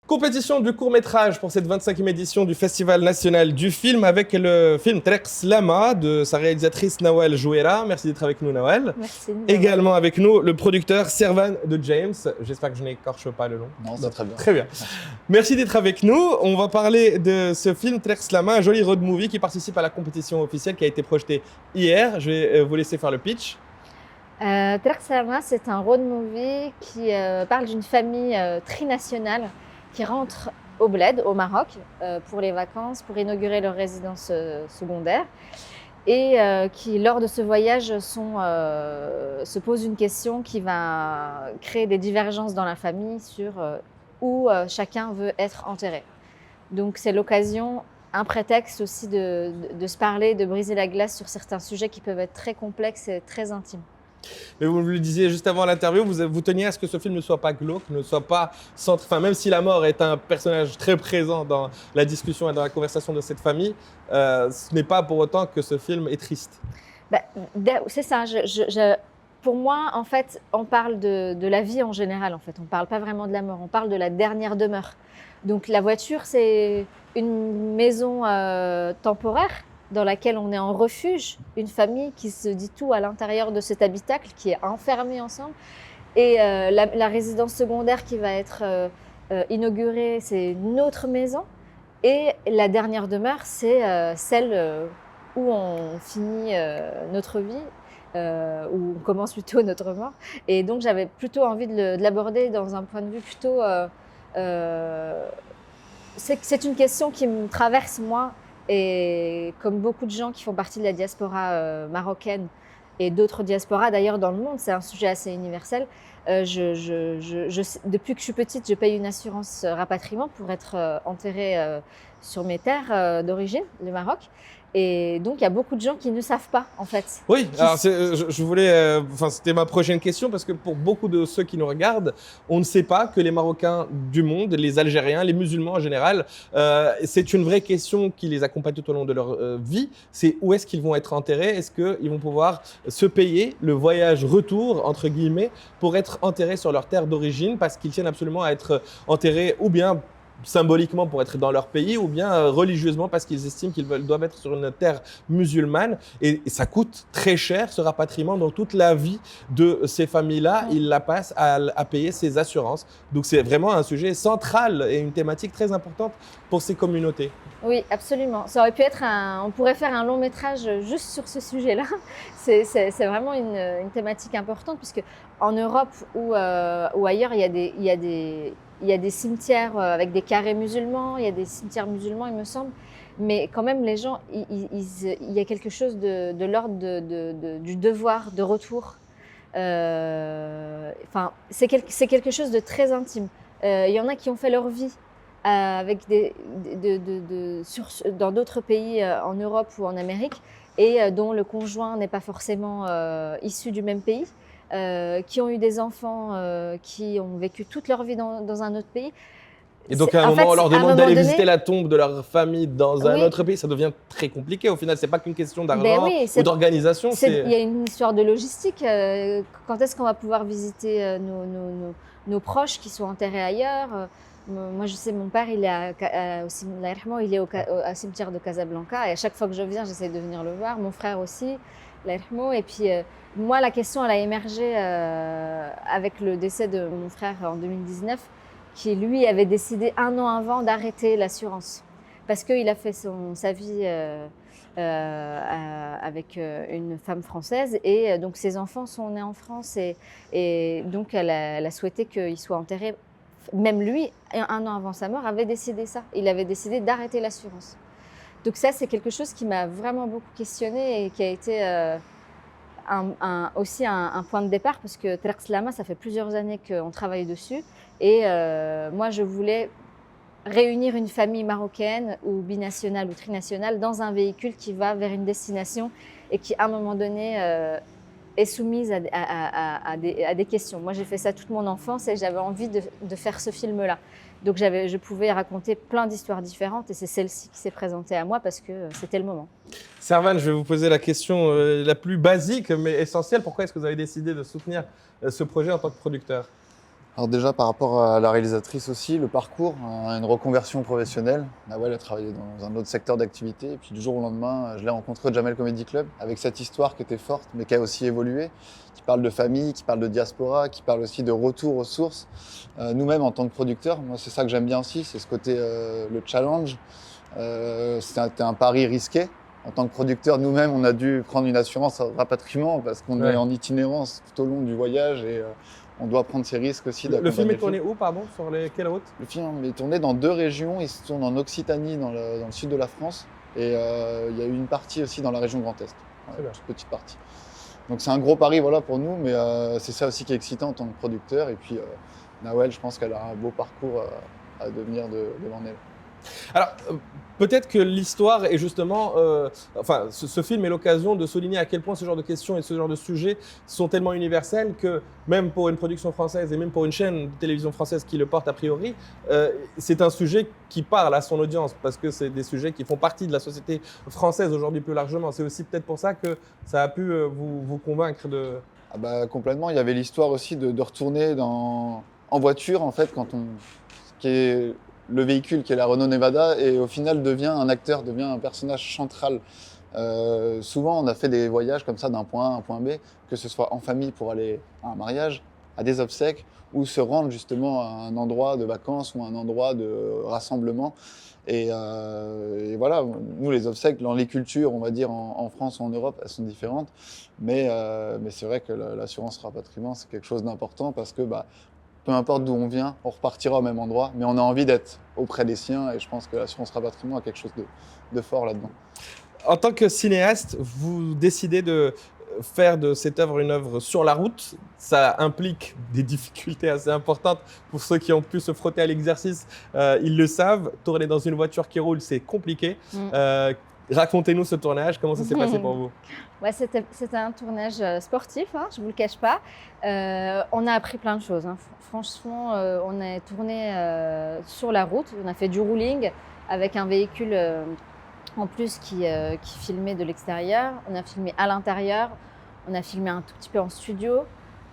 Compétition du court-métrage pour cette 25e édition du Festival national du film avec le film Trek Slama de sa réalisatrice Nawal Jouera. Merci d'être avec nous, Nawal. Merci. Également avec nous, le producteur Servan de James. J'espère que je n'écorche pas le nom. Non, c'est très bien. Très bien. Merci d'être avec nous. On va parler de ce film Trek Slama, un joli road movie qui participe à la compétition officielle qui a été projetée hier. Je vais vous laisser faire le pitch. Trek Slama, c'est un road movie qui parle d'une famille trinationale qui rentrent au Bled, au Maroc, pour les vacances, pour inaugurer leur résidence secondaire. Et qui, lors de ce voyage, se pose une question qui va créer des divergences dans la famille sur où chacun veut être enterré. Donc c'est l'occasion, un prétexte aussi de se parler, de briser la glace sur certains sujets qui peuvent être très complexes et très intimes. Mais vous le disiez juste avant l'interview, vous teniez à ce que ce film ne soit pas glauque, ne soit pas centré. Enfin, même si la mort est un personnage très présent dans la discussion et dans la conversation de cette famille, ce n'est pas pour autant que ce film est triste. C'est ça. Pour moi, en fait, on parle de la vie en général. En fait, on ne parle pas vraiment de la mort. On parle de la dernière demeure. Donc, la voiture, c'est une maison temporaire dans laquelle on est en refuge, une famille qui se dit tout à l'intérieur de cet habitacle, qui est enfermé ensemble. Et la résidence secondaire qui va être inaugurée, c'est une autre maison. Et la dernière demeure, c'est celle où on finit notre vie, où on commence plutôt notre mort. Et donc, j'avais plutôt envie de l'aborder dans un point de vue plutôt… c'est une question qui me traverse, moi. Et comme beaucoup de gens qui font partie de la diaspora marocaine et d'autres diasporas d'ailleurs dans le monde, c'est un sujet assez universel. Depuis que je suis petite, je paye une assurance rapatriement pour être enterrée sur mes terres d'origine, le Maroc. Et donc, il y a beaucoup de gens qui ne savent pas, en fait. Oui, alors je voulais, c'était ma prochaine question parce que pour beaucoup de ceux qui nous regardent, on ne sait pas que les Marocains du monde, les Algériens, les musulmans en général, c'est une vraie question qui les accompagne tout au long de leur vie. C'est où est-ce qu'ils vont être enterrés? Est-ce qu'ils vont pouvoir se payer le voyage retour, entre guillemets, pour être enterrés sur leur terre d'origine parce qu'ils tiennent absolument à être enterrés ou bien symboliquement pour être dans leur pays ou bien religieusement parce qu'ils estiment qu'ils doivent être sur une terre musulmane et ça coûte très cher ce rapatriement dans toute la vie de ces familles-là, ils la passent à payer ces assurances. Donc c'est vraiment un sujet central et une thématique très importante pour ces communautés. Oui, absolument. Ça aurait pu être on pourrait faire un long métrage juste sur ce sujet-là. C'est vraiment une thématique importante puisque en Europe ou ailleurs, il y a des cimetières avec des carrés musulmans, il y a des cimetières musulmans, il me semble. Mais quand même, les gens, il y a quelque chose de l'ordre du devoir de retour. C'est quelque chose de très intime. Il y en a qui ont fait leur vie avec dans d'autres pays en Europe ou en Amérique et dont le conjoint n'est pas forcément issu du même pays. Qui ont eu des enfants qui ont vécu toute leur vie dans un autre pays. Et donc à un moment, on leur demande d'aller visiter la tombe de leur famille dans un autre pays. Ça devient très compliqué. Au final, c'est pas qu'une question d'argent ou d'organisation. Il y a une histoire de logistique. Quand est-ce qu'on va pouvoir visiter nos proches qui sont enterrés ailleurs? Moi, je sais, mon père, il est au cimetière de Casablanca. Et à chaque fois que je viens, j'essaie de venir le voir. Mon frère aussi. Et puis, moi, la question, elle a émergé avec le décès de mon frère en 2019, qui, lui, avait décidé 1 an avant d'arrêter l'assurance. Parce qu'il a fait sa vie avec une femme française. Et donc, ses enfants sont nés en France. Et donc, elle a souhaité qu'il soit enterré. Même lui, 1 an avant sa mort, avait décidé ça. Il avait décidé d'arrêter l'assurance. Donc ça, c'est quelque chose qui m'a vraiment beaucoup questionnée et qui a été aussi un point de départ parce que Trek Slama, ça fait plusieurs années qu'on travaille dessus. Et moi, je voulais réunir une famille marocaine ou binationale ou trinationale dans un véhicule qui va vers une destination et qui, à un moment donné, est soumise à des questions. Moi, j'ai fait ça toute mon enfance et j'avais envie de faire ce film-là. Donc, je pouvais raconter plein d'histoires différentes et c'est celle-ci qui s'est présentée à moi parce que c'était le moment. Servan, je vais vous poser la question la plus basique mais essentielle. Pourquoi est-ce que vous avez décidé de soutenir ce projet en tant que producteur? Alors déjà par rapport à la réalisatrice aussi, le parcours, une reconversion professionnelle. Nawel a travaillé dans un autre secteur d'activité et puis du jour au lendemain, je l'ai rencontré au Jamel Comedy Club avec cette histoire qui était forte mais qui a aussi évolué, qui parle de famille, qui parle de diaspora, qui parle aussi de retour aux sources. Nous-mêmes en tant que producteurs, moi c'est ça que j'aime bien aussi, c'est ce côté le challenge. C'était un pari risqué. En tant que producteur, nous-mêmes, on a dû prendre une assurance rapatriement parce qu'on est en itinérance tout au long du voyage et on doit prendre ces risques aussi. Le film est tourné où, pardon? Sur quelles routes? Le film est tourné dans 2 régions. Il se tourne en Occitanie, dans le sud de la France. Et il y a eu une partie aussi dans la région Grand Est. Une toute petite partie. Donc c'est un gros pari voilà, pour nous, mais c'est ça aussi qui est excitant en tant que producteur. Et puis Nawel, je pense qu'elle a un beau parcours à devenir devant elle. Alors, peut-être que l'histoire est justement, enfin, ce film est l'occasion de souligner à quel point ce genre de questions et ce genre de sujets sont tellement universels que même pour une production française et même pour une chaîne de télévision française qui le porte a priori, c'est un sujet qui parle à son audience parce que c'est des sujets qui font partie de la société française aujourd'hui plus largement. C'est aussi peut-être pour ça que ça a pu vous convaincre de… Ah bah, complètement. Il y avait l'histoire aussi de retourner en voiture, en fait, qui est le véhicule qui est la Renault Nevada et au final devient un personnage central. Souvent, on a fait des voyages comme ça d'un point A à un point B, que ce soit en famille pour aller à un mariage, à des obsèques, ou se rendre justement à un endroit de vacances ou un endroit de rassemblement. Et voilà, nous les obsèques, dans les cultures, on va dire en France ou en Europe, elles sont différentes. Mais c'est vrai que l'assurance rapatriement, c'est quelque chose d'important parce que peu importe d'où on vient, on repartira au même endroit, mais on a envie d'être auprès des siens et je pense que l'assurance rapatriement a quelque chose de fort là-dedans. En tant que cinéaste, vous décidez de faire de cette œuvre une œuvre sur la route. Ça implique des difficultés assez importantes pour ceux qui ont pu se frotter à l'exercice. Ils le savent, tourner dans une voiture qui roule, c'est compliqué. Racontez-nous ce tournage, comment ça s'est passé pour vous? Ouais, c'était un tournage sportif, hein, je ne vous le cache pas. On a appris plein de choses. Hein. Franchement, on a tourné sur la route, on a fait du rouling avec un véhicule en plus qui filmait de l'extérieur. On a filmé à l'intérieur, on a filmé un tout petit peu en studio.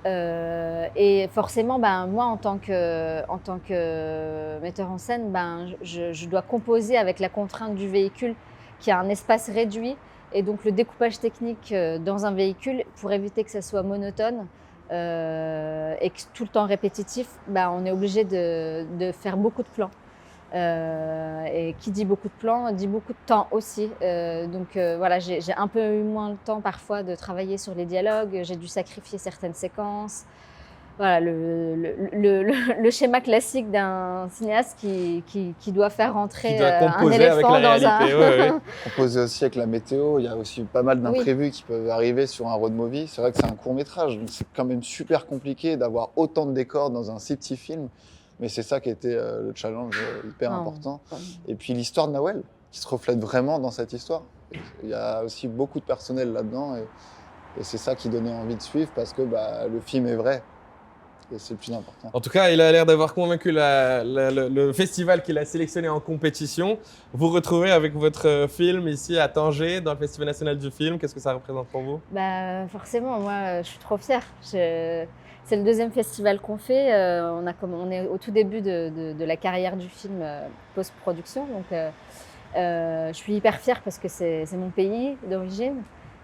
Et forcément, moi, en tant que metteur en scène, je dois composer avec la contrainte du véhicule qui a un espace réduit. Et donc, le découpage technique dans un véhicule, pour éviter que ça soit monotone et que tout le temps répétitif, on est obligé de faire beaucoup de plans. Et qui dit beaucoup de plans, dit beaucoup de temps aussi. Voilà, j'ai un peu eu moins le temps parfois de travailler sur les dialogues, j'ai dû sacrifier certaines séquences. Voilà, le schéma classique d'un cinéaste qui doit faire rentrer un éléphant dans un… Composer aussi avec la météo, il y a aussi pas mal d'imprévus qui peuvent arriver sur un road movie. C'est vrai que c'est un court métrage, donc c'est quand même super compliqué d'avoir autant de décors dans un si petit film. Mais c'est ça qui a été le challenge hyper important. Et puis l'histoire de Nawel, qui se reflète vraiment dans cette histoire. Il y a aussi beaucoup de personnel là-dedans et c'est ça qui donnait envie de suivre parce que le film est vrai. Et c'est le plus important. En tout cas, il a l'air d'avoir convaincu le festival qu'il a sélectionné en compétition. Vous retrouvez avec votre film ici à Tanger, dans le Festival national du film. Qu'est-ce que ça représente pour vous? Forcément, moi, je suis trop fière. C'est le deuxième festival qu'on fait. On est au tout début de la carrière du film post-production. Donc, je suis hyper fière parce que c'est mon pays d'origine.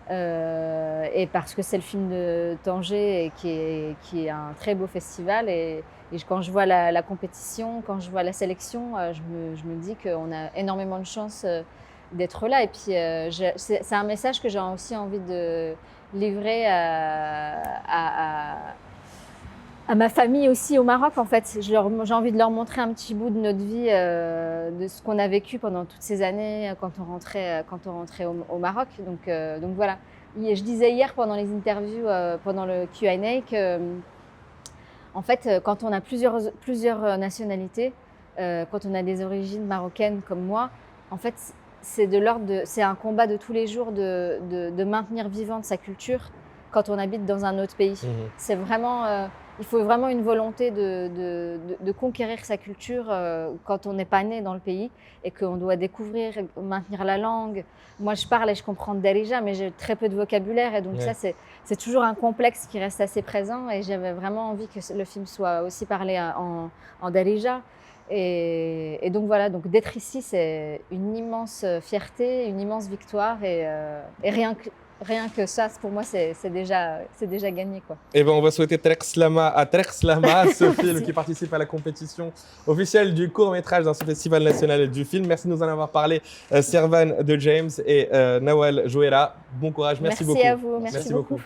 Et parce que c'est le film de Tanger et qui est un très beau festival et quand je vois la compétition, quand je vois la sélection, je me dis qu'on a énormément de chance d'être là et puis c'est un message que j'ai aussi envie de livrer à ma famille aussi au Maroc en fait. J'ai envie de leur montrer un petit bout de notre vie, de ce qu'on a vécu pendant toutes ces années quand on rentrait au Maroc. Donc voilà. Je disais hier pendant les interviews, pendant le Q&A que en fait, quand on a plusieurs nationalités, quand on a des origines marocaines comme moi, en fait, c'est un combat de tous les jours de maintenir vivante sa culture quand on habite dans un autre pays. C'est vraiment il faut vraiment une volonté de conquérir sa culture quand on n'est pas né dans le pays et qu'on doit découvrir, maintenir la langue. Moi, je parle et je comprends Darija, mais j'ai très peu de vocabulaire et donc ça, c'est toujours un complexe qui reste assez présent et j'avais vraiment envie que le film soit aussi parlé en Darija. Et donc voilà, donc d'être ici, c'est une immense fierté, une immense victoire et rien que ça, pour moi, c'est déjà gagné, quoi. Et ben, on va souhaiter Trek Slama à Trek Slama, ce film qui participe à la compétition officielle du court-métrage dans ce festival national du film. Merci de nous en avoir parlé, Servan de James et Nawal Jouera. Bon courage, merci beaucoup. Merci à vous, merci beaucoup.